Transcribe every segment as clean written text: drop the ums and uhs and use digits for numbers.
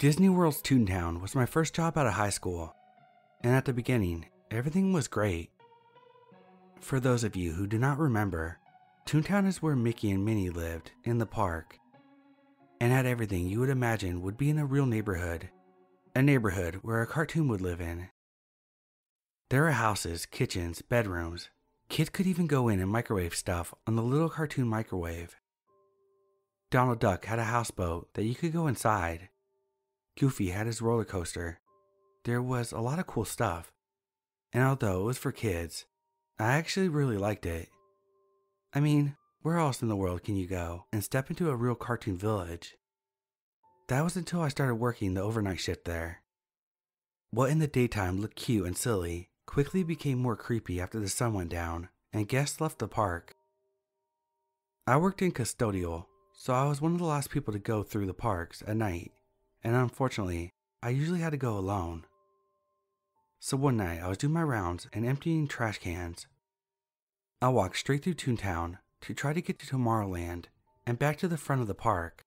Disney World's Toontown was my first job out of high school, and at the beginning, everything was great. For those of you who do not remember, Toontown is where Mickey and Minnie lived in the park, and had everything you would imagine would be in a real neighborhood, a neighborhood where a cartoon would live in. There are houses, kitchens, bedrooms. Kids could even go in and microwave stuff on the little cartoon microwave. Donald Duck had a houseboat that you could go inside. Goofy had his roller coaster. There was a lot of cool stuff, and although it was for kids, I actually really liked it. I mean, where else in the world can you go and step into a real cartoon village? That was until I started working the overnight shift there. What in the daytime looked cute and silly quickly became more creepy after the sun went down and guests left the park. I worked in custodial, so I was one of the last people to go through the parks at night, and unfortunately, I usually had to go alone. So one night I was doing my rounds and emptying trash cans. I walked straight through Toontown to try to get to Tomorrowland and back to the front of the park.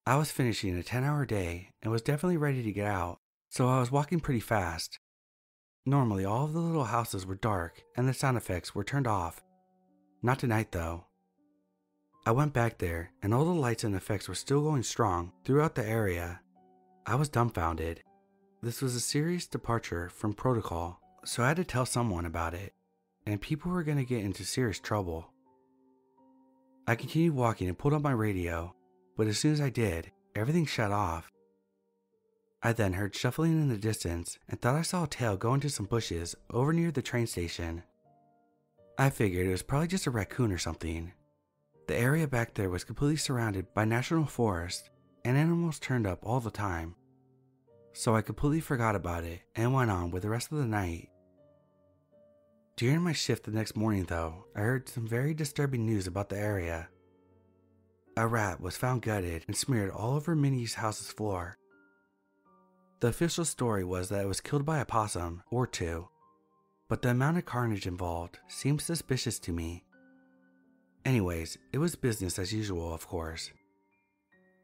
I was finishing a 10-hour day and was definitely ready to get out, so I was walking pretty fast. Normally all of the little houses were dark and the sound effects were turned off. Not tonight though. I went back there and all the lights and effects were still going strong throughout the area. I was dumbfounded. This was a serious departure from protocol, so I had to tell someone about it, and people were going to get into serious trouble. I continued walking and pulled up my radio, but as soon as I did, everything shut off. I then heard shuffling in the distance and thought I saw a tail go into some bushes over near the train station. I figured it was probably just a raccoon or something. The area back there was completely surrounded by national forest and animals turned up all the time. So I completely forgot about it and went on with the rest of the night. During my shift the next morning though, I heard some very disturbing news about the area. A rat was found gutted and smeared all over Minnie's house's floor. The official story was that it was killed by a possum or two, but the amount of carnage involved seemed suspicious to me. Anyways, it was business as usual, of course.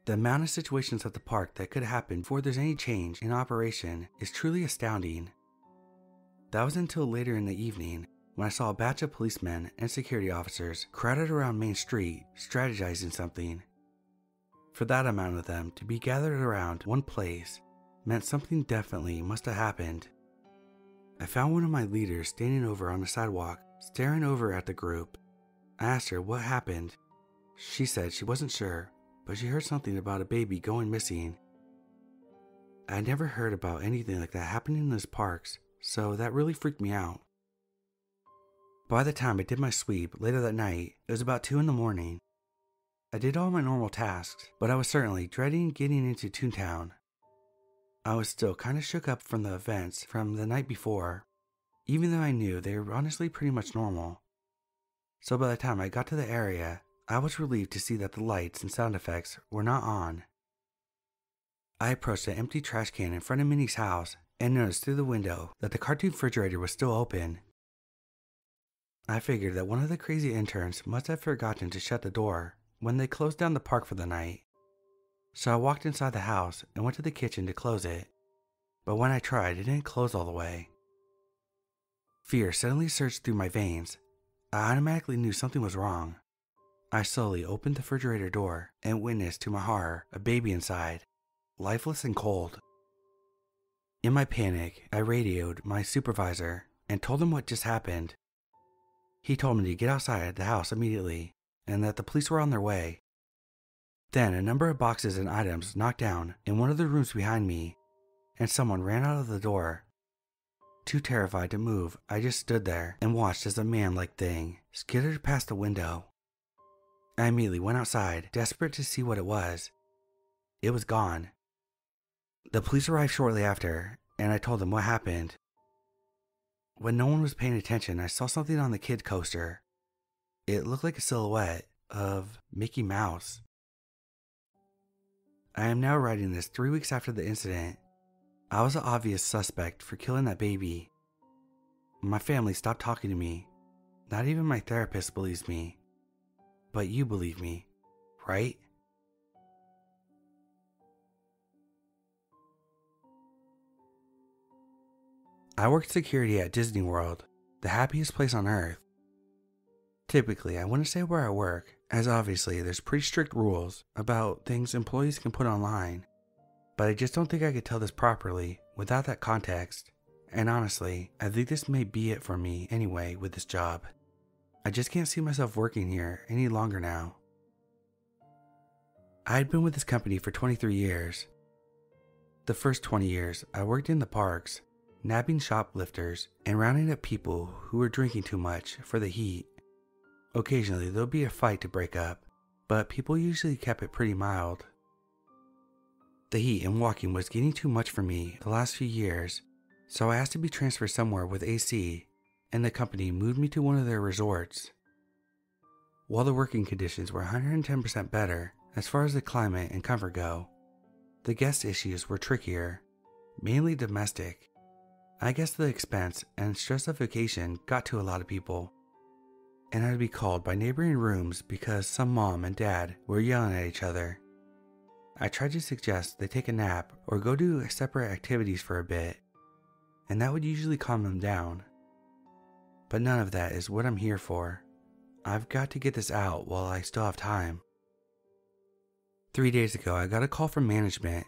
The amount of situations at the park that could happen before there's any change in operation is truly astounding. That was until later in the evening when I saw a batch of policemen and security officers crowded around Main Street strategizing something. For that amount of them to be gathered around one place meant something definitely must have happened. I found one of my leaders standing over on the sidewalk, staring over at the group. I asked her what happened. She said she wasn't sure, but she heard something about a baby going missing. I had never heard about anything like that happening in those parks, so that really freaked me out. By the time I did my sweep later that night, it was about 2 in the morning. I did all my normal tasks, but I was certainly dreading getting into Toontown. I was still kind of shook up from the events from the night before, even though I knew they were honestly pretty much normal. So by the time I got to the area, I was relieved to see that the lights and sound effects were not on. I approached an empty trash can in front of Minnie's house and noticed through the window that the cartoon refrigerator was still open. I figured that one of the crazy interns must have forgotten to shut the door when they closed down the park for the night. So I walked inside the house and went to the kitchen to close it, but when I tried, it didn't close all the way. Fear suddenly surged through my veins. I automatically knew something was wrong. I slowly opened the refrigerator door and witnessed to my horror a baby inside, lifeless and cold. In my panic, I radioed my supervisor and told him what just happened. He told me to get outside the house immediately and that the police were on their way. Then a number of boxes and items knocked down in one of the rooms behind me, and someone ran out of the door. Too terrified to move, I just stood there and watched as a man-like thing skittered past the window. I immediately went outside, desperate to see what it was. It was gone. The police arrived shortly after, and I told them what happened. When no one was paying attention, I saw something on the kid coaster. It looked like a silhouette of Mickey Mouse. I am now writing this 3 weeks after the incident. I was an obvious suspect for killing that baby. My family stopped talking to me. Not even my therapist believes me. But you believe me, right? I worked security at Disney World, the happiest place on earth. Typically, I wouldn't say where I work, as obviously there's pretty strict rules about things employees can put online, but I just don't think I could tell this properly without that context, and honestly, I think this may be it for me anyway with this job. I just can't see myself working here any longer now. I had been with this company for 23 years. The first 20 years, I worked in the parks, nabbing shoplifters and rounding up people who were drinking too much for the heat. Occasionally, there'll be a fight to break up, but people usually kept it pretty mild. The heat and walking was getting too much for me the last few years, so I asked to be transferred somewhere with AC, and the company moved me to one of their resorts. While the working conditions were 110% better as far as the climate and comfort go, the guest issues were trickier, mainly domestic. I guess the expense and stress of vacation got to a lot of people, and I'd be called by neighboring rooms because some mom and dad were yelling at each other. I tried to suggest they take a nap or go do separate activities for a bit, and that would usually calm them down. But none of that is what I'm here for. I've got to get this out while I still have time. 3 days ago, I got a call from management.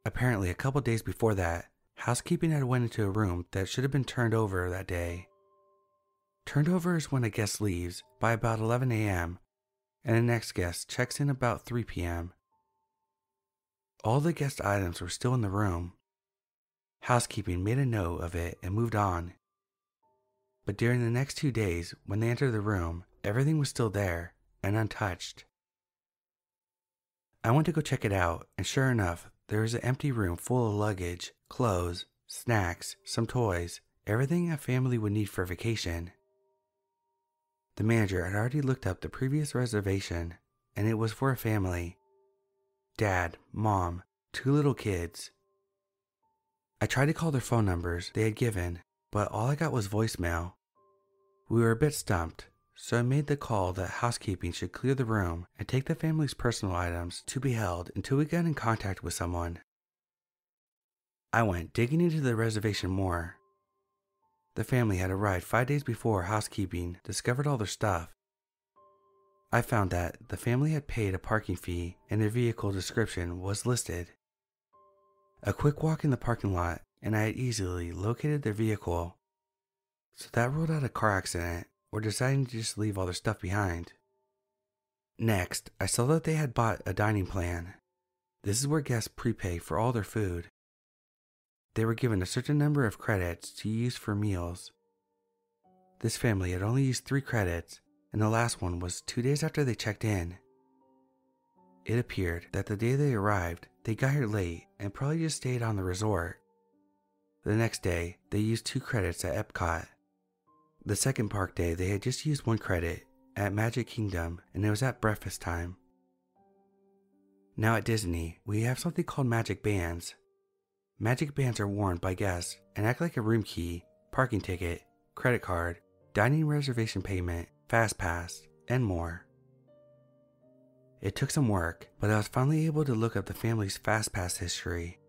Apparently, a couple days before that, housekeeping had went into a room that should have been turned over that day. Turned over is when a guest leaves by about 11 a.m. and the next guest checks in about 3 p.m. All the guest items were still in the room. Housekeeping made a note of it and moved on. But during the next 2 days, when they entered the room, everything was still there and untouched. I went to go check it out, and sure enough, there was an empty room full of luggage, clothes, snacks, some toys, everything a family would need for vacation. The manager had already looked up the previous reservation, and it was for a family. Dad, mom, 2 little kids. I tried to call their phone numbers they had given, but all I got was voicemail. We were a bit stumped, so I made the call that housekeeping should clear the room and take the family's personal items to be held until we got in contact with someone. I went digging into the reservation more. The family had arrived 5 days before housekeeping discovered all their stuff. I found that the family had paid a parking fee and their vehicle description was listed. A quick walk in the parking lot and I had easily located their vehicle. So that ruled out a car accident or deciding to just leave all their stuff behind. Next, I saw that they had bought a dining plan. This is where guests prepay for all their food. They were given a certain number of credits to use for meals. This family had only used 3 credits, and the last one was 2 days after they checked in. It appeared that the day they arrived, they got here late and probably just stayed on the resort. The next day, they used 2 credits at Epcot. The second park day, they had just used 1 credit at Magic Kingdom, and it was at breakfast time. Now at Disney, we have something called Magic Bands. Magic Bands are worn by guests and act like a room key, parking ticket, credit card, dining reservation payment, fast pass, and more. It took some work, but I was finally able to look up the family's fast pass history.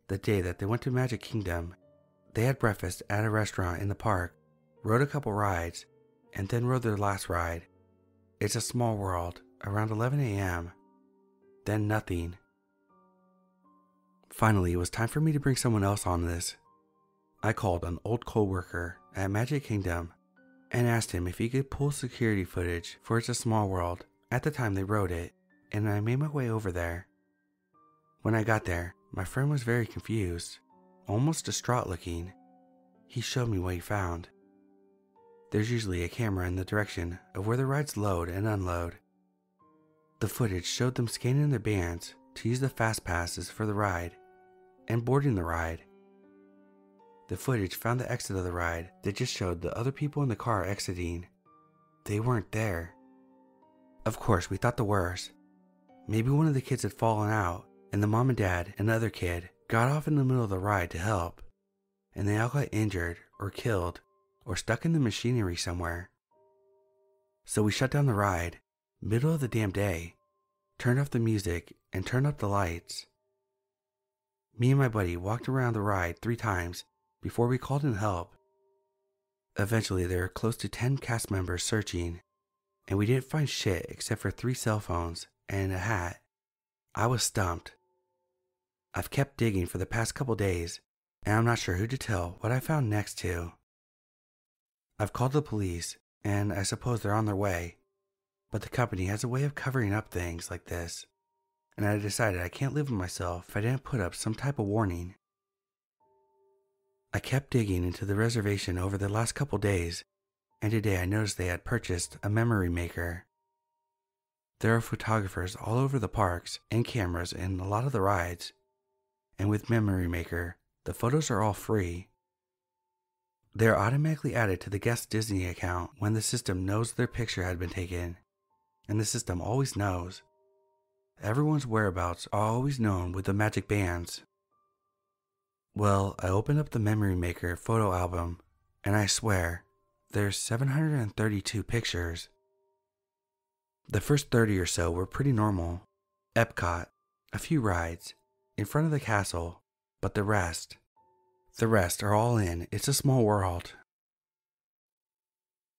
The day that they went to Magic Kingdom, they had breakfast at a restaurant in the park, rode a couple rides, and then rode their last ride. It's a Small World, around 11 a.m. Then nothing. Finally, it was time for me to bring someone else on this. I called an old co-worker at Magic Kingdom and asked him if he could pull security footage for It's a Small World at the time they wrote it, and I made my way over there. When I got there, my friend was very confused, almost distraught looking. He showed me what he found. There's usually a camera in the direction of where the rides load and unload. The footage showed them scanning their bands to use the fast passes for the ride and boarding the ride. The footage found the exit of the ride that just showed the other people in the car exiting. They weren't there. Of course, we thought the worst. Maybe one of the kids had fallen out, and the mom and dad and the other kid got off in the middle of the ride to help, and they all got injured or killed or stuck in the machinery somewhere. So we shut down the ride, middle of the damn day, turned off the music, and turned up the lights. Me and my buddy walked around the ride 3 times before we called in help. Eventually, there were close to 10 cast members searching, and we didn't find shit except for 3 cell phones and a hat. I was stumped. I've kept digging for the past couple days, and I'm not sure who to tell what I found next to. I've called the police, and I suppose they're on their way, but the company has a way of covering up things like this, and I decided I can't live with myself if I didn't put up some type of warning. I kept digging into the reservation over the last couple days, and today I noticed they had purchased a memory maker. There are photographers all over the parks and cameras in a lot of the rides, and with Memory Maker, the photos are all free. They are automatically added to the guest Disney account when the system knows their picture had been taken, and the system always knows. Everyone's whereabouts are always known with the magic bands. Well, I opened up the Memory Maker photo album, and I swear, there's 732 pictures. The first 30 or so were pretty normal. Epcot, a few rides, in front of the castle, but the rest are all in It's a Small World.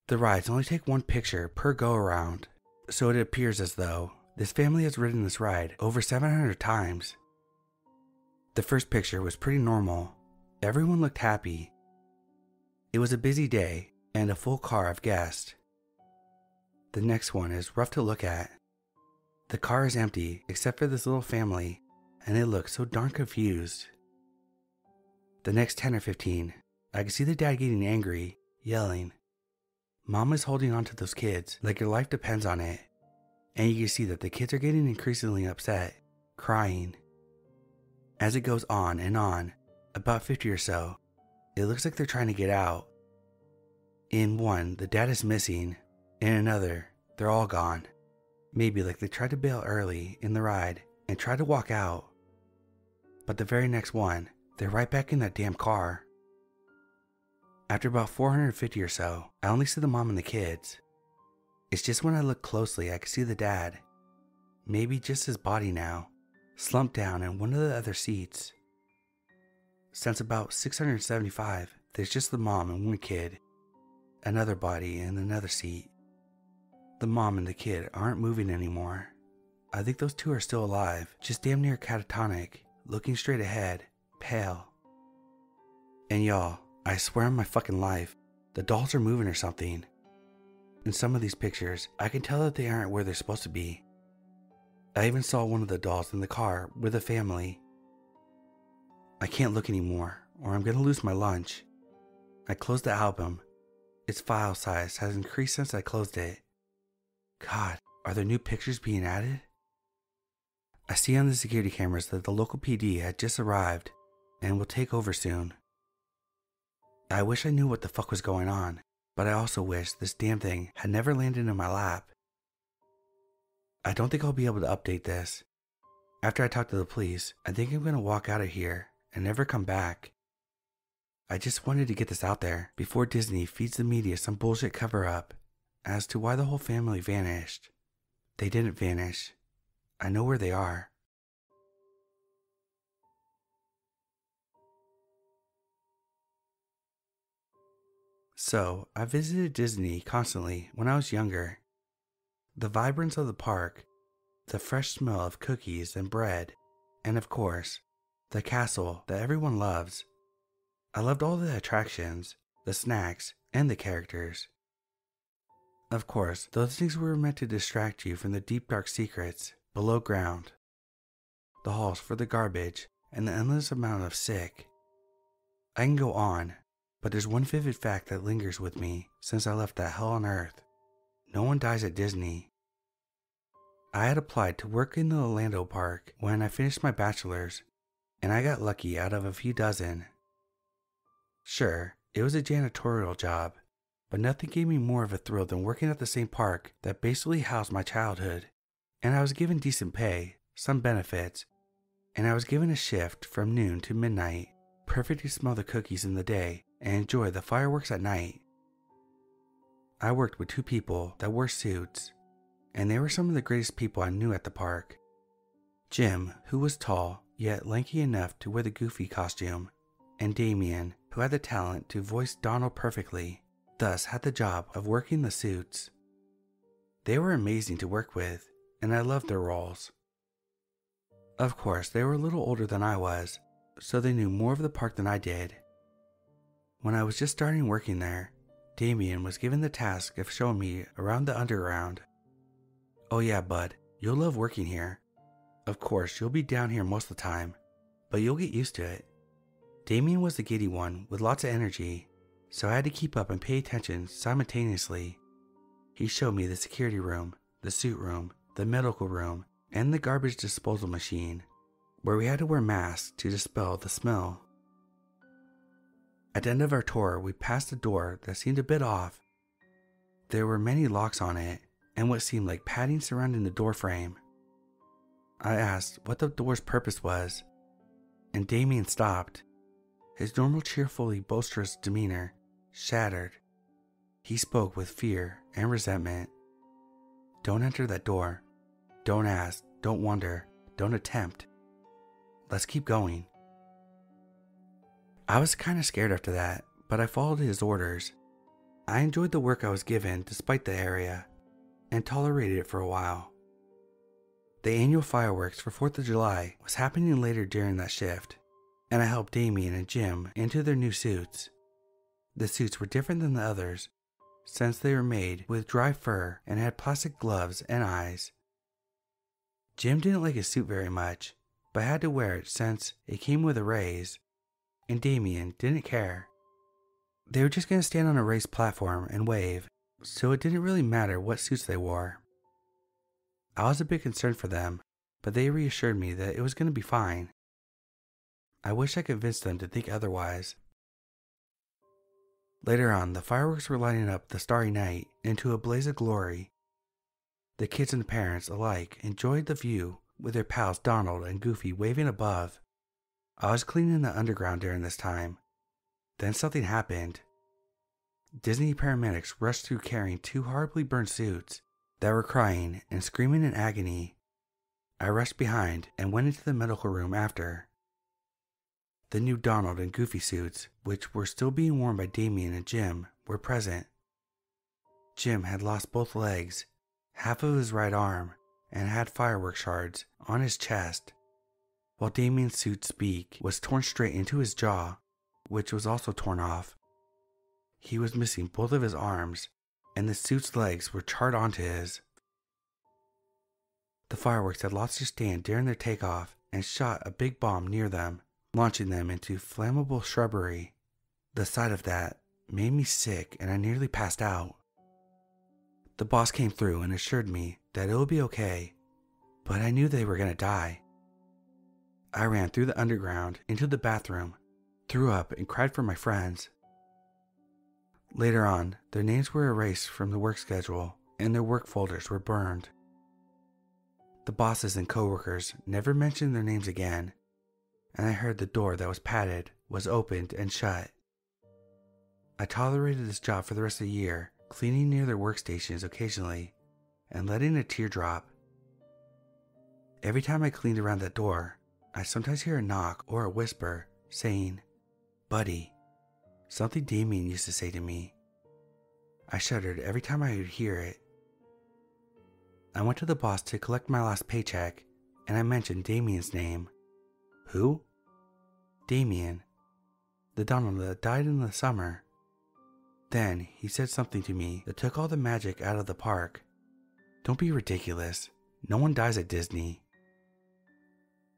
The rides only take 1 picture per go-around, so it appears as though this family has ridden this ride over 700 times. The first picture was pretty normal. Everyone looked happy. It was a busy day and a full car of guests. The next one is rough to look at. The car is empty except for this little family, and they look so darn confused. The next 10 or 15, I can see the dad getting angry, yelling. Mom is holding on to those kids like her life depends on it, and you can see that the kids are getting increasingly upset, crying. As it goes on and on, about 50 or so, it looks like they're trying to get out. In one, the dad is missing. In another, they're all gone. Maybe like they tried to bail early in the ride and tried to walk out. But the very next one, they're right back in that damn car. After about 450 or so, I only see the mom and the kids. It's just when I look closely I can see the dad, maybe just his body now, slumped down in one of the other seats. Since about 675, there's just the mom and 1 kid, another body in another seat. The mom and the kid aren't moving anymore. I think those 2 are still alive, just damn near catatonic, looking straight ahead, pale. And y'all, I swear on my fucking life, the dolls are moving or something. In some of these pictures, I can tell that they aren't where they're supposed to be. I even saw one of the dolls in the car with a family. I can't look anymore, or I'm gonna lose my lunch. I closed the album. Its file size has increased since I closed it. God, are there new pictures being added? I see on the security cameras that the local PD had just arrived and will take over soon. I wish I knew what the fuck was going on, but I also wish this damn thing had never landed in my lap. I don't think I'll be able to update this. After I talk to the police, I think I'm gonna walk out of here and never come back. I just wanted to get this out there before Disney feeds the media some bullshit cover-up as to why the whole family vanished. They didn't vanish. I know where they are. So, I visited Disney constantly when I was younger. The vibrance of the park, the fresh smell of cookies and bread, and of course, the castle that everyone loves. I loved all the attractions, the snacks, and the characters. Of course, those things were meant to distract you from the deep dark secrets below ground, the halls for the garbage, and the endless amount of sick. I can go on, but there's one vivid fact that lingers with me since I left that hell on earth. No one dies at Disney. I had applied to work in the Orlando park when I finished my bachelor's, and I got lucky out of a few dozen. Sure, it was a janitorial job, but nothing gave me more of a thrill than working at the same park that basically housed my childhood. And I was given decent pay, some benefits, and I was given a shift from noon to midnight, perfect to smell the cookies in the day and enjoy the fireworks at night. I worked with 2 people that wore suits, and they were some of the greatest people I knew at the park. Jim, who was tall, yet lanky enough to wear the goofy costume, and Damien, who had the talent to voice Donald perfectly, thus had the job of working the suits. They were amazing to work with, and I loved their roles. Of course, they were a little older than I was, so they knew more of the park than I did. When I was just starting working there, Damien was given the task of showing me around the underground. "Oh yeah, bud, you'll love working here. Of course, you'll be down here most of the time, but you'll get used to it." Damien was the giddy one with lots of energy, so I had to keep up and pay attention simultaneously. He showed me the security room, the suit room, the medical room, and the garbage disposal machine, where we had to wear masks to dispel the smell. At the end of our tour, we passed a door that seemed a bit off. There were many locks on it, and what seemed like padding surrounding the door frame. I asked what the door's purpose was, and Damien stopped. His normal cheerfully boisterous demeanor shattered. He spoke with fear and resentment. "Don't enter that door. Don't ask, don't wonder, don't attempt. Let's keep going." I was kind of scared after that, but I followed his orders. I enjoyed the work I was given despite the area, and tolerated it for a while. The annual fireworks for 4th of July was happening later during that shift, and I helped Damien and Jim into their new suits. The suits were different than the others, since they were made with dry fur and had plastic gloves and eyes. Jim didn't like his suit very much, but had to wear it since it came with a raise, and Damien didn't care. They were just going to stand on a raised platform and wave, so it didn't really matter what suits they wore. I was a bit concerned for them, but they reassured me that it was going to be fine. I wish I convinced them to think otherwise. Later on, the fireworks were lighting up the starry night into a blaze of glory. The kids and parents alike enjoyed the view with their pals Donald and Goofy waving above. I was cleaning the underground during this time. Then something happened. Disney paramedics rushed through carrying 2 horribly burned suits that were crying and screaming in agony. I rushed behind and went into the medical room after. The new Donald and Goofy suits, which were still being worn by Damien and Jim, were present. Jim had lost both legs, half of his right arm, and had firework shards on his chest, while Damien's suit's beak was torn straight into his jaw, which was also torn off. He was missing both of his arms, and the suit's legs were charred onto his. The fireworks had lost their stand during their takeoff and shot a big bomb near them, launching them into flammable shrubbery. The sight of that made me sick and I nearly passed out. The boss came through and assured me that it would be okay, but I knew they were going to die. I ran through the underground into the bathroom, threw up and cried for my friends. Later on, their names were erased from the work schedule and their work folders were burned. The bosses and coworkers never mentioned their names again, and I heard the door that was padded was opened and shut. I tolerated this job for the rest of the year, cleaning near their workstations occasionally and letting a tear drop. Every time I cleaned around that door, I sometimes hear a knock or a whisper saying, "Buddy," something Damien used to say to me. I shuddered every time I would hear it. I went to the boss to collect my last paycheck, and I mentioned Damien's name. "Who?" "Damien, the Donald that died in the summer." Then he said something to me that took all the magic out of the park. "Don't be ridiculous. No one dies at Disney."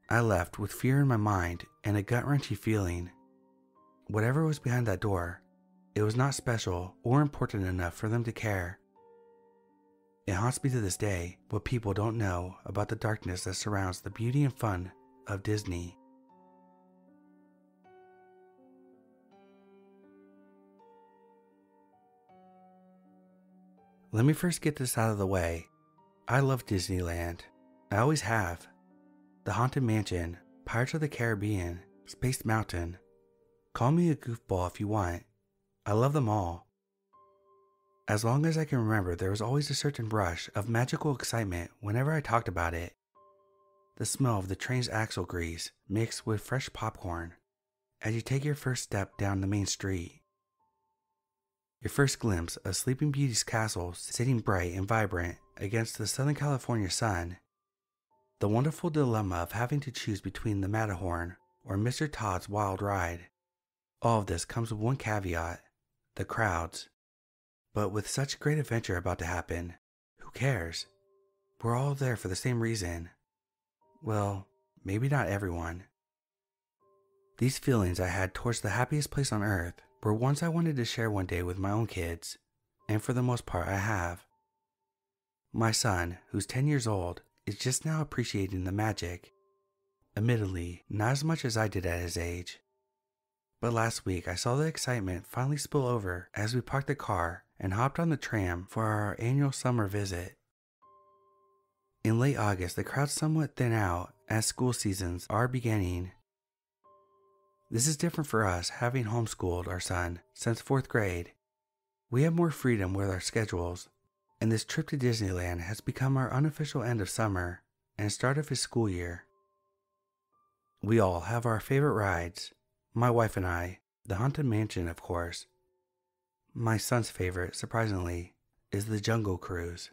I left with fear in my mind and a gut-wrenching feeling. Whatever was behind that door, it was not special or important enough for them to care. It haunts me to this day what people don't know about the darkness that surrounds the beauty and fun of Disney. Let me first get this out of the way. I love Disneyland. I always have. The Haunted Mansion, Pirates of the Caribbean, Space Mountain. Call me a goofball if you want. I love them all. As long as I can remember, there was always a certain rush of magical excitement whenever I talked about it. The smell of the train's axle grease mixed with fresh popcorn, as you take your first step down the main street. Your first glimpse of Sleeping Beauty's castle sitting bright and vibrant against the Southern California sun. The wonderful dilemma of having to choose between the Matterhorn or Mr. Todd's Wild Ride. All of this comes with one caveat: the crowds. But with such great adventure about to happen, who cares? We're all there for the same reason. Well, maybe not everyone. These feelings I had towards the happiest place on earth were ones I wanted to share one day with my own kids, and for the most part I have. My son, who's 10 years old, is just now appreciating the magic. Admittedly, not as much as I did at his age. But last week I saw the excitement finally spill over as we parked the car and hopped on the tram for our annual summer visit. In late August, the crowds somewhat thin out as school seasons are beginning. This is different for us, having homeschooled our son since 4th grade. We have more freedom with our schedules, and this trip to Disneyland has become our unofficial end of summer and start of his school year. We all have our favorite rides. My wife and I, the Haunted Mansion, of course. My son's favorite, surprisingly, is the Jungle Cruise.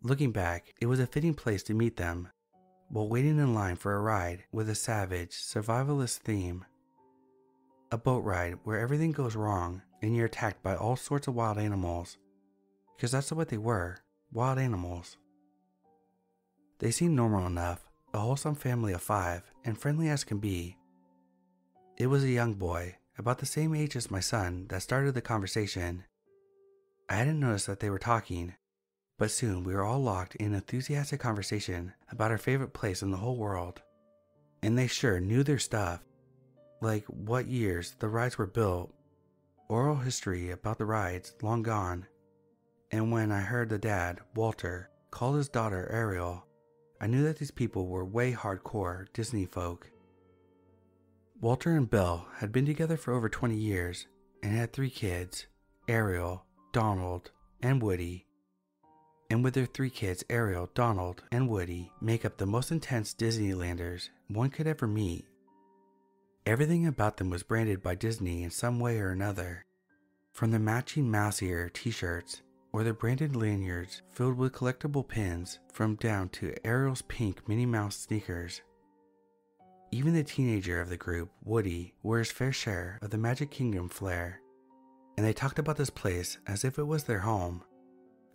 Looking back, it was a fitting place to meet them while waiting in line for a ride with a savage, survivalist theme. A boat ride where everything goes wrong and you're attacked by all sorts of wild animals. Because that's what they were, wild animals. They seemed normal enough, a wholesome family of 5, and friendly as can be. It was a young boy, about the same age as my son, that started the conversation. I hadn't noticed that they were talking, but soon we were all locked in enthusiastic conversation about our favorite place in the whole world. And they sure knew their stuff, like what years the rides were built, oral history about the rides long gone. And when I heard the dad, Walter, call his daughter Ariel, I knew that these people were way hardcore Disney folk. Walter and Belle had been together for over 20 years and had 3 kids, Ariel, Donald, and Woody. And with their 3 kids, Ariel, Donald, and Woody make up the most intense Disneylanders one could ever meet. Everything about them was branded by Disney in some way or another, from their matching mouse ear t-shirts or their branded lanyards filled with collectible pins from down to Ariel's pink Minnie Mouse sneakers. Even the teenager of the group, Woody, wore his fair share of the Magic Kingdom flair, and they talked about this place as if it was their home,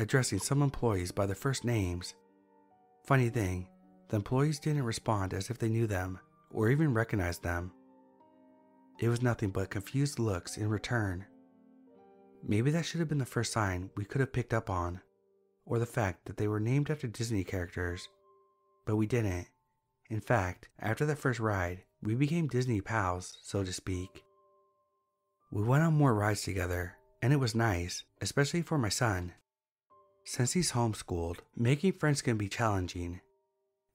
addressing some employees by their first names. Funny thing, the employees didn't respond as if they knew them or even recognized them. It was nothing but confused looks in return. Maybe that should have been the first sign we could have picked up on, or the fact that they were named after Disney characters, but we didn't. In fact, after that first ride, we became Disney pals, so to speak. We went on more rides together, and it was nice, especially for my son. Since he's homeschooled, making friends can be challenging,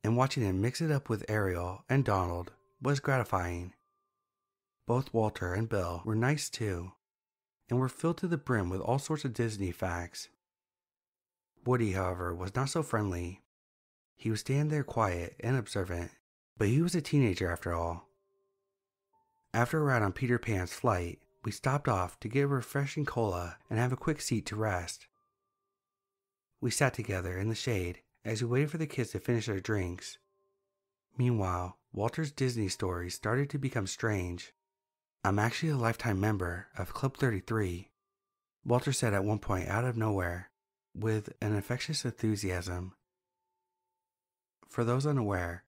and watching him mix it up with Ariel and Donald was gratifying. Both Walter and Belle were nice too, and were filled to the brim with all sorts of Disney facts. Woody, however, was not so friendly. He would stand there quiet and observant, but he was a teenager after all. After a ride on Peter Pan's flight, we stopped off to get a refreshing cola and have a quick seat to rest. We sat together in the shade as we waited for the kids to finish their drinks. Meanwhile, Walter's Disney stories started to become strange. "I'm actually a lifetime member of Club 33, Walter said at one point out of nowhere, with an infectious enthusiasm. For those unaware,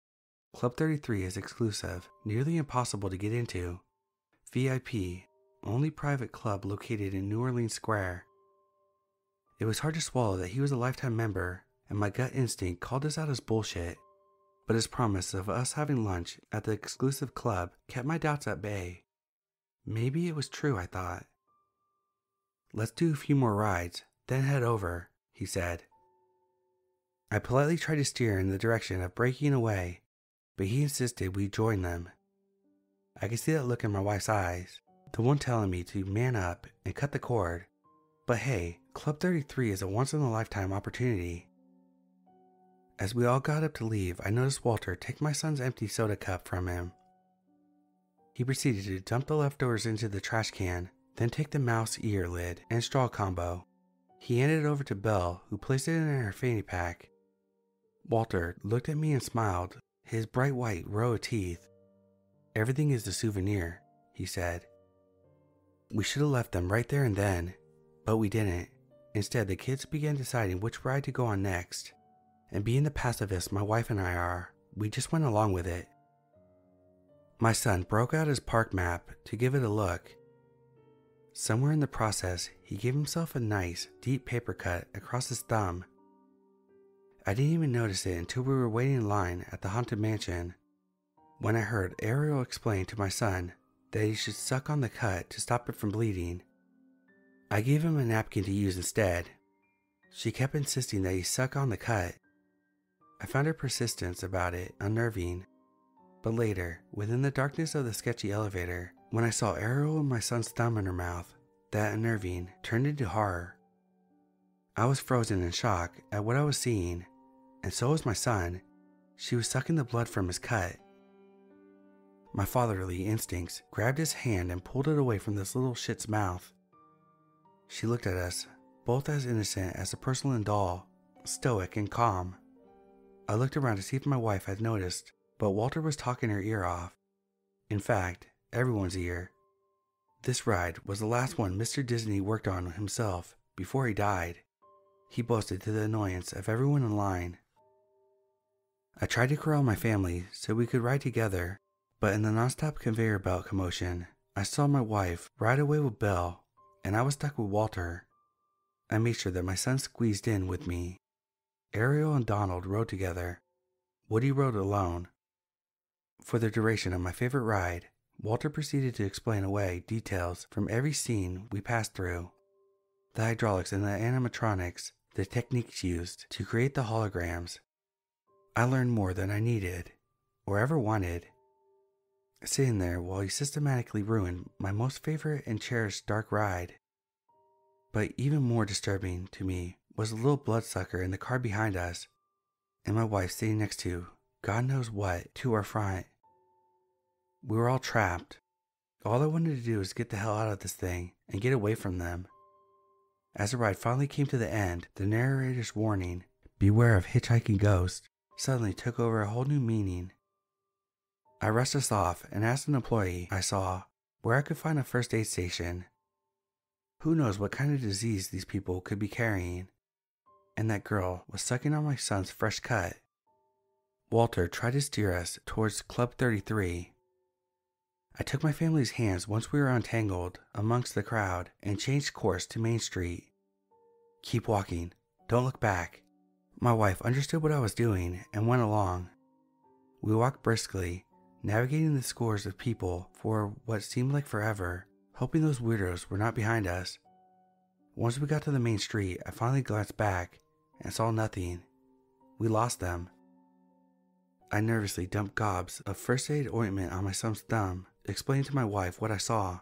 Club 33 is exclusive, nearly impossible to get into, VIP, only private club located in New Orleans Square. It was hard to swallow that he was a lifetime member, and my gut instinct called this out as bullshit, but his promise of us having lunch at the exclusive club kept my doubts at bay. Maybe it was true, I thought. "Let's do a few more rides, then head over," he said. I politely tried to steer in the direction of breaking away, but he insisted we join them. I could see that look in my wife's eyes, the one telling me to man up and cut the cord. But hey, Club 33 is a once-in-a-lifetime opportunity. As we all got up to leave, I noticed Walter take my son's empty soda cup from him. He proceeded to dump the leftovers into the trash can, then take the mouse ear lid and straw combo. He handed it over to Belle, who placed it in her fanny pack. Walter looked at me and smiled, his bright white row of teeth. "Everything is a souvenir," he said. We should have left them right there and then, but we didn't. Instead, the kids began deciding which ride to go on next, and being the pacifists my wife and I are, we just went along with it. My son broke out his park map to give it a look. Somewhere in the process, he gave himself a nice, deep paper cut across his thumb. I didn't even notice it until we were waiting in line at the Haunted Mansion, when I heard Ariel explain to my son that he should suck on the cut to stop it from bleeding. I gave him a napkin to use instead. She kept insisting that he suck on the cut. I found her persistence about it unnerving, but later, within the darkness of the sketchy elevator, when I saw Ariel and my son's thumb in her mouth, that unnerving turned into horror. I was frozen in shock at what I was seeing, and so was my son. She was sucking the blood from his cut. My fatherly instincts grabbed his hand and pulled it away from this little shit's mouth. She looked at us, both as innocent as a porcelain doll, stoic and calm. I looked around to see if my wife had noticed, but Walter was talking her ear off. In fact, everyone's ear. This ride was the last one Mr. Disney worked on himself before he died. He boasted to the annoyance of everyone in line. I tried to corral my family so we could ride together, but in the nonstop conveyor belt commotion, I saw my wife ride away with Belle, and I was stuck with Walter. I made sure that my son squeezed in with me. Ariel and Donald rode together. Woody rode alone. For the duration of my favorite ride, Walter proceeded to explain away details from every scene we passed through. The hydraulics and the animatronics, the techniques used to create the holograms. I learned more than I needed, or ever wanted. Sitting there while he systematically ruined my most favorite and cherished dark ride. But even more disturbing to me was the little bloodsucker in the car behind us, and my wife sitting next to God knows what to our front. We were all trapped. All I wanted to do was get the hell out of this thing and get away from them. As the ride finally came to the end, the narrator's warning, "Beware of hitchhiking ghosts," suddenly took over a whole new meaning. I rushed us off and asked an employee I saw where I could find a first aid station. Who knows what kind of disease these people could be carrying? And that girl was sucking on my son's fresh cut. Walter tried to steer us towards Club 33. I took my family's hands once we were untangled amongst the crowd and changed course to Main Street. "Keep walking. Don't look back." My wife understood what I was doing and went along. We walked briskly, navigating the scores of people for what seemed like forever, hoping those weirdos were not behind us. Once we got to the main street, I finally glanced back and saw nothing. We lost them. I nervously dumped gobs of first aid ointment on my son's thumb, explaining to my wife what I saw.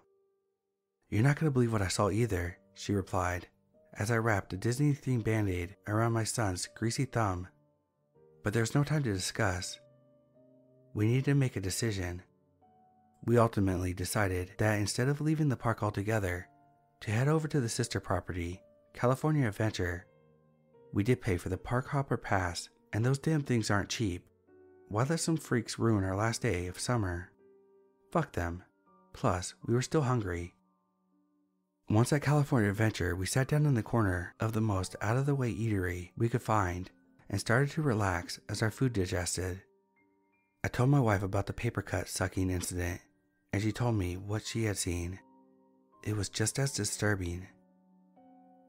"You're not going to believe what I saw either," she replied, as I wrapped a Disney-themed band-aid around my son's greasy thumb. But there was no time to discuss. We needed to make a decision. We ultimately decided that instead of leaving the park altogether, to head over to the sister property, California Adventure. We did pay for the Park Hopper Pass, and those damn things aren't cheap. Why let some freaks ruin our last day of summer? Fuck them. Plus, we were still hungry. Once at California Adventure, we sat down in the corner of the most out-of-the-way eatery we could find and started to relax as our food digested. I told my wife about the paper cut sucking incident, and she told me what she had seen. It was just as disturbing.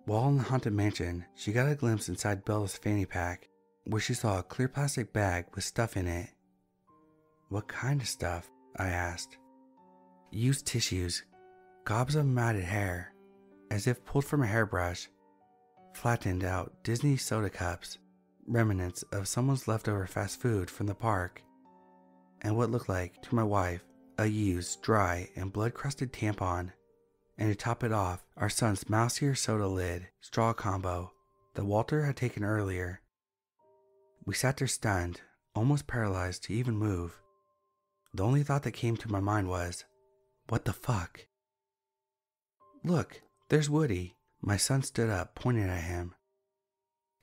While in the Haunted Mansion, she got a glimpse inside Bella's fanny pack, where she saw a clear plastic bag with stuff in it. "What kind of stuff?" I asked. "Used tissues, gobs of matted hair, as if pulled from a hairbrush, flattened out Disney soda cups, remnants of someone's leftover fast food from the park, and what looked like, to my wife, a used, dry, and blood-crusted tampon, and to top it off, our son's mouse ear soda lid straw combo that Walter had taken earlier. We sat there stunned, almost paralyzed to even move. The only thought that came to my mind was, What the fuck? Look, there's Woody. My son stood up, pointing at him.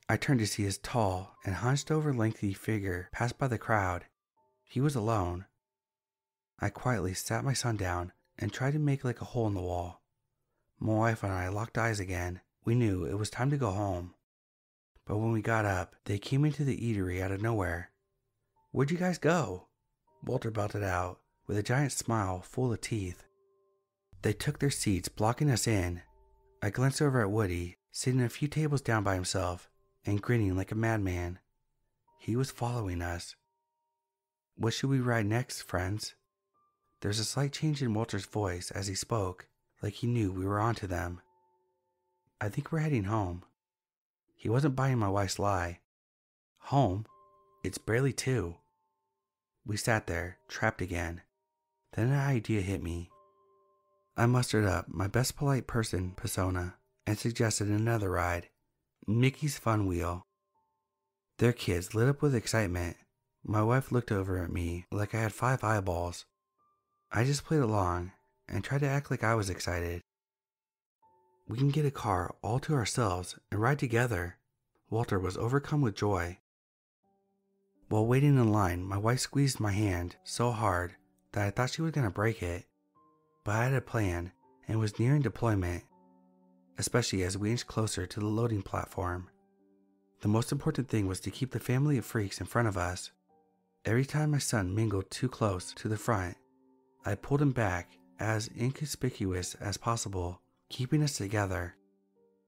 I turned to see his tall and hunched over lengthy figure pass by the crowd. He was alone. I quietly sat my son down and tried to make like a hole in the wall. My wife and I locked eyes again. We knew it was time to go home. But when we got up, they came into the eatery out of nowhere. "Where'd you guys go?" Walter belted out, with a giant smile full of teeth. They took their seats, blocking us in. I glanced over at Woody, sitting a few tables down by himself, and grinning like a madman. He was following us. "What should we ride next, friends?" There's a slight change in Walter's voice as he spoke, like he knew we were onto them. "I think we're heading home." He wasn't buying my wife's lie. Home? It's barely 2. We sat there, trapped again. Then an idea hit me. I mustered up my best polite person persona and suggested another ride, Mickey's Fun Wheel. Their kids lit up with excitement. My wife looked over at me like I had 5 eyeballs. I just played along and tried to act like I was excited. "We can get a car all to ourselves and ride together." Walter was overcome with joy. While waiting in line, my wife squeezed my hand so hard that I thought she was going to break it. But I had a plan and was nearing deployment, especially as we inched closer to the loading platform. The most important thing was to keep the family of freaks in front of us. Every time my son mingled too close to the front, I pulled him back as inconspicuous as possible, keeping us together.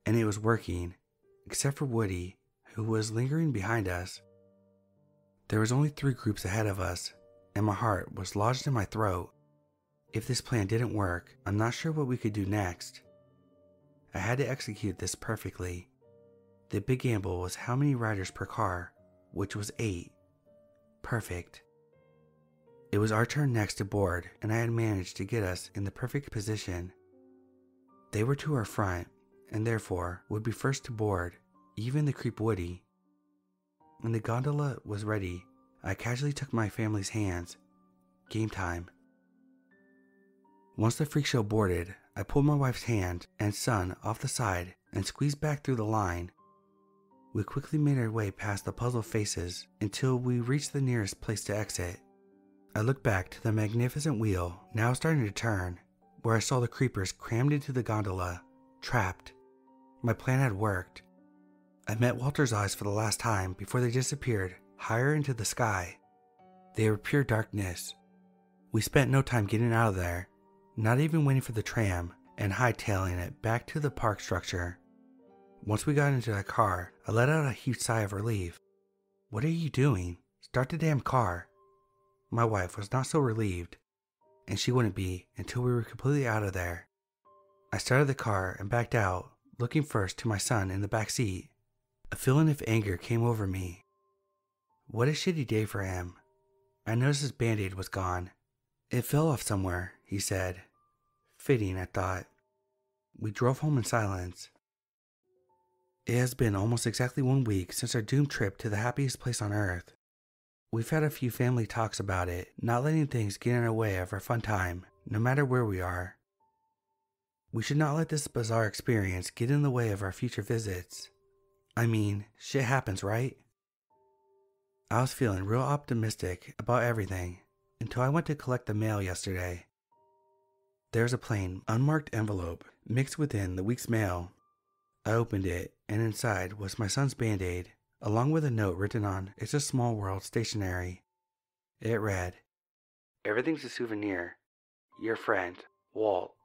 And it was working, except for Woody, who was lingering behind us. There was only 3 groups ahead of us, and my heart was lodged in my throat. If this plan didn't work, I'm not sure what we could do next. I had to execute this perfectly. The big gamble was how many riders per car, which was 8. Perfect. It was our turn next to board, and I had managed to get us in the perfect position. They were to our front, and therefore would be first to board, even the creep Woody. When the gondola was ready, I casually took my family's hands. Game time. Once the freak show boarded, I pulled my wife's hand and son off the side and squeezed back through the line. We quickly made our way past the puzzled faces until we reached the nearest place to exit. I looked back to the magnificent wheel, now starting to turn, where I saw the creepers crammed into the gondola, trapped. My plan had worked. I met Walter's eyes for the last time before they disappeared higher into the sky. They were pure darkness. We spent no time getting out of there, not even waiting for the tram and hightailing it back to the park structure. Once we got into the car, I let out a huge sigh of relief. "What are you doing? Start the damn car." My wife was not so relieved, and she wouldn't be until we were completely out of there. I started the car and backed out, looking first to my son in the back seat. A feeling of anger came over me. What a shitty day for him. I noticed his band-aid was gone. "It fell off somewhere," he said. Fitting, I thought. We drove home in silence. It has been almost exactly 1 week since our doomed trip to the happiest place on earth. We've had a few family talks about it, not letting things get in our way of our fun time, no matter where we are. We should not let this bizarre experience get in the way of our future visits. I mean, shit happens, right? I was feeling real optimistic about everything until I went to collect the mail yesterday. There's a plain, unmarked envelope mixed within the week's mail. I opened it, and inside was my son's band-aid, along with a note written on It's a Small World stationery. It read, "Everything's a souvenir. Your friend, Walt."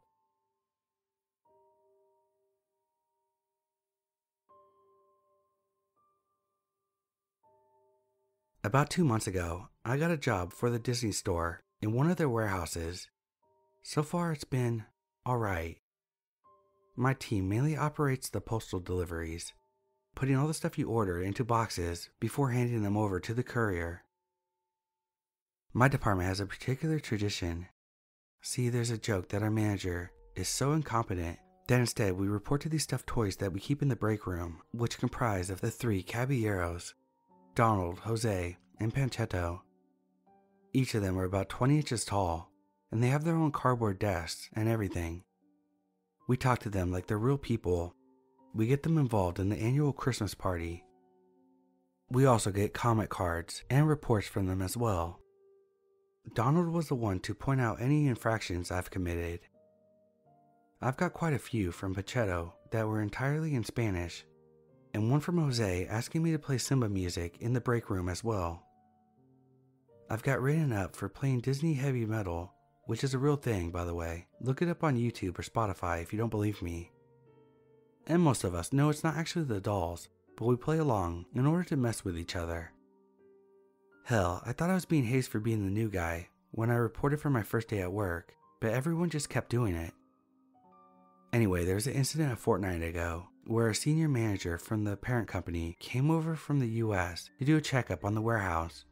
About 2 months ago, I got a job for the Disney store in one of their warehouses. So far, it's been alright. My team mainly operates the postal deliveries, putting all the stuff you order into boxes before handing them over to the courier. My department has a particular tradition. See, there's a joke that our manager is so incompetent that instead we report to these stuffed toys that we keep in the break room, which comprise of the 3 caballeros, Donald, Jose, and Panchetto. Each of them are about 20 inches tall. and they have their own cardboard desks and everything. We talk to them like they're real people. We get them involved in the annual Christmas party. We also get comment cards and reports from them as well. Donald was the one to point out any infractions I've committed. I've got quite a few from Pachetto that were entirely in Spanish, and one from Jose asking me to play Simba music in the break room as well. I've got written up for playing Disney heavy metal, which is a real thing, by the way. Look it up on YouTube or Spotify if you don't believe me. And most of us know it's not actually the dolls, but we play along in order to mess with each other. Hell, I thought I was being hazed for being the new guy when I reported for my first day at work, but everyone just kept doing it. Anyway, there was an incident a fortnight ago where a senior manager from the parent company came over from the US to do a checkup on the warehouse.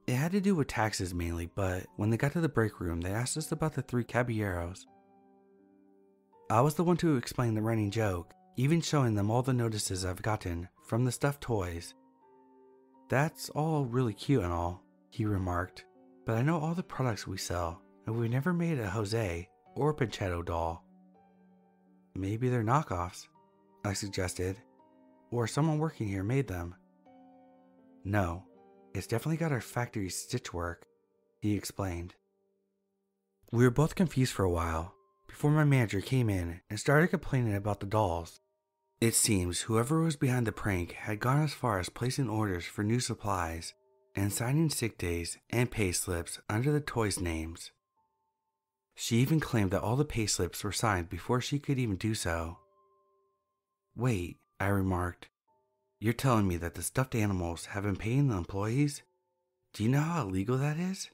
It had to do with taxes mainly, but when they got to the break room, they asked us about the 3 caballeros. I was the one to explain the running joke, even showing them all the notices I've gotten from the stuffed toys. That's all really cute and all, he remarked, but I know all the products we sell, and we've never made a Jose or Pachetto doll. Maybe they're knockoffs, I suggested, or someone working here made them. No, it's definitely got our factory stitch work, he explained. We were both confused for a while, before my manager came in and started complaining about the dolls. It seems whoever was behind the prank had gone as far as placing orders for new supplies and signing sick days and pay slips under the toys' names. She even claimed that all the pay slips were signed before she could even do so. Wait, I remarked. You're telling me that the stuffed animals have been paying the employees? Do you know how illegal that is?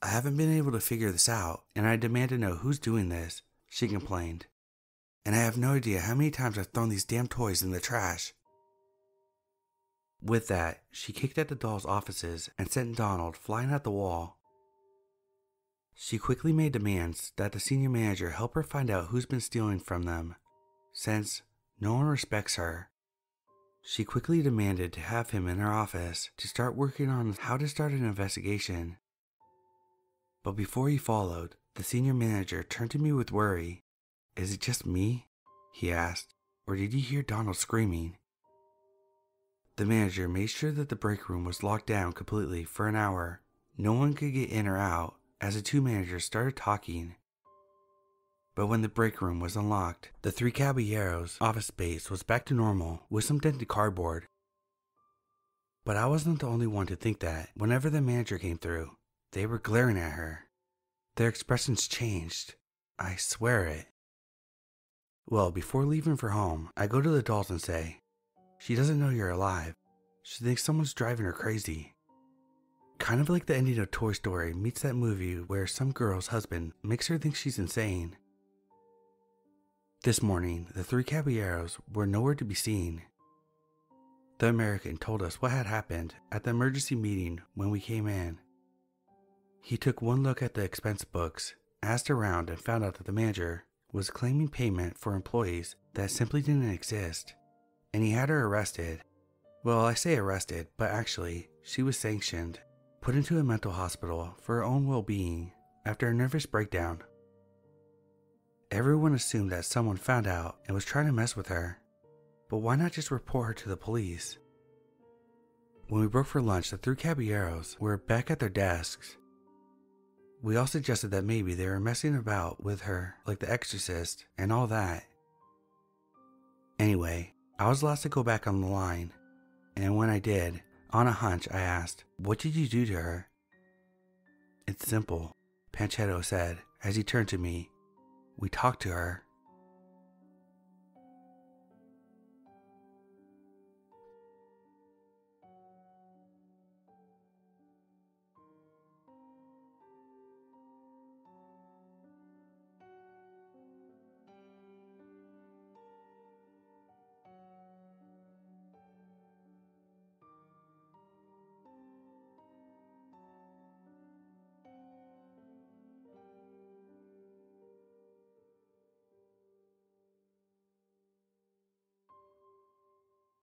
I haven't been able to figure this out, and I demand to know who's doing this, she complained. And I have no idea how many times I've thrown these damn toys in the trash. With that, she kicked at the dolls' offices and sent Donald flying at the wall. She quickly made demands that the senior manager help her find out who's been stealing from them, since no one respects her. She quickly demanded to have him in her office to start working on how to start an investigation. But before he followed, the senior manager turned to me with worry. Is it just me? He asked, or did you hear Donald screaming? The manager made sure that the break room was locked down completely for an hour. No one could get in or out as the 2 managers started talking. But when the break room was unlocked, the 3 caballeros' office space was back to normal with some dented cardboard. But I wasn't the only one to think that. Whenever the manager came through, they were glaring at her. Their expressions changed. I swear it. Well, before leaving for home, I go to the dolls and say, she doesn't know you're alive. She thinks someone's driving her crazy. Kind of like the ending of Toy Story meets that movie where some girl's husband makes her think she's insane. This morning, the 3 caballeros were nowhere to be seen. The American told us what had happened at the emergency meeting when we came in. He took one look at the expense books, asked around, and found out that the manager was claiming payment for employees that simply didn't exist, and he had her arrested. Well, I say arrested, but actually, she was sanctioned, put into a mental hospital for her own well-being after a nervous breakdown. Everyone assumed that someone found out and was trying to mess with her, but why not just report her to the police? When we broke for lunch, the 3 caballeros were back at their desks. We all suggested that maybe they were messing about with her like the Exorcist and all that. Anyway, I was last to go back on the line, and when I did, on a hunch I asked, what did you do to her? It's simple, Pachetto said as he turned to me. We talked to her.